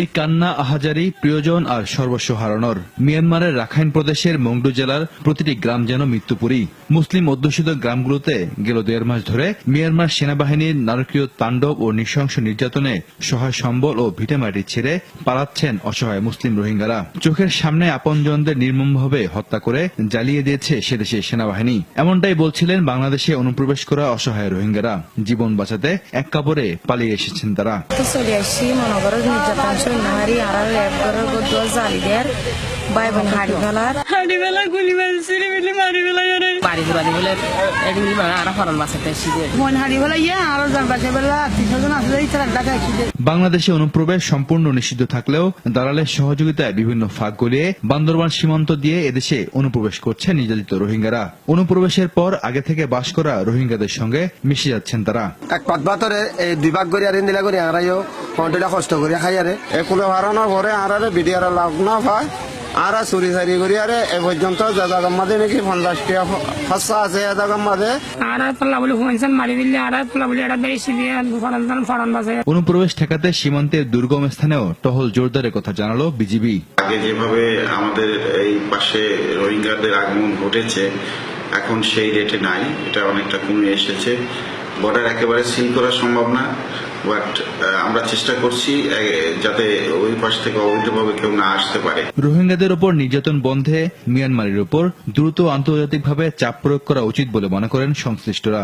এই কান্না আহাজারি প্রিয়জন আর সর্বস্ব হারানোর। মিয়ানমারের রাখাইন প্রদেশের মংডু জেলার প্রতিটি গ্রাম যেন মৃত্যুপুরী। মুসলিম অধ্যুষিত গ্রামগুলোতে গেল 1.5 মাস ধরে মিয়ানমার সেনাবাহিনীর নারকীয় তাণ্ডব ও নৃশংস নির্যাতনে সহায় সম্বল ও ভিটেমাটি ছেড়ে পালাচ্ছেন অসহায় মুসলিম রোহিঙ্গারা। চোখের সামনে আপনজনদের নির্মমভাবে হত্যা করে জ্বালিয়ে দিয়েছে সেদেশের সেনাবাহিনী। এমনটাই বলছিলেন বাংলাদেশে অনুপ্রবেশ করা অসহায় রোহিঙ্গারা। জীবন বাঁচাতে এক কাপড়ে পালিয়ে এসেছেন তারা। বাংলাদেশে অনুপ্রবেশ সম্পূর্ণ নিষিদ্ধ থাকলেও দালালের সহযোগিতায় বিভিন্ন ফাঁক গলিয়ে বান্দরবান সীমান্ত দিয়ে এদেশে অনুপ্রবেশ করছে নির্যাতিত রোহিঙ্গারা। অনুপ্রবেশের পর আগে থেকে বাস করা রোহিঙ্গাদের সঙ্গে মিশে যাচ্ছেন তারা। এক পাতবাতরে এই 2 ভাগ করে আর ইন্দিলা করে আরাইও কন্ট্রোলটা কষ্ট করে খাই আরে একুলো হারানোর পরে আরারে বিডিআর লাভ না পায় আরা চুরি চারি করি আরে এ পর্যন্ত জায়গা মাঝে নাকি 50 টাকা খরচা আছে জায়গা মাঝে আরা তোলা বলে হুইনসান মারি দিলে আরা তোলা বলে এটা বেশি দিয়ে ফরান বাজে। অনুপ্রবেশ ঠেকাতে সীমান্তের দুর্গম স্থানেও টহল জোরদারের কথা জানালো বিজিবি। আগে যেভাবে আমাদের এই পাশে রোহিঙ্গাদের আগমন ঘটেছে এখন সেই রেটে নাই, এটা অনেকটা কমে এসেছে। বর্ডার একেবারে সিল করা সম্ভব না, বাট আমরা চেষ্টা করছি যাতে ওই পাশ থেকে অবৈধভাবে কেউ না আসতে পারে। রোহিঙ্গাদের উপর নির্যাতন বন্ধে মিয়ানমারের উপর দ্রুত আন্তর্জাতিকভাবে চাপ প্রয়োগ করা উচিত বলে মনে করেন সংশ্লিষ্টরা।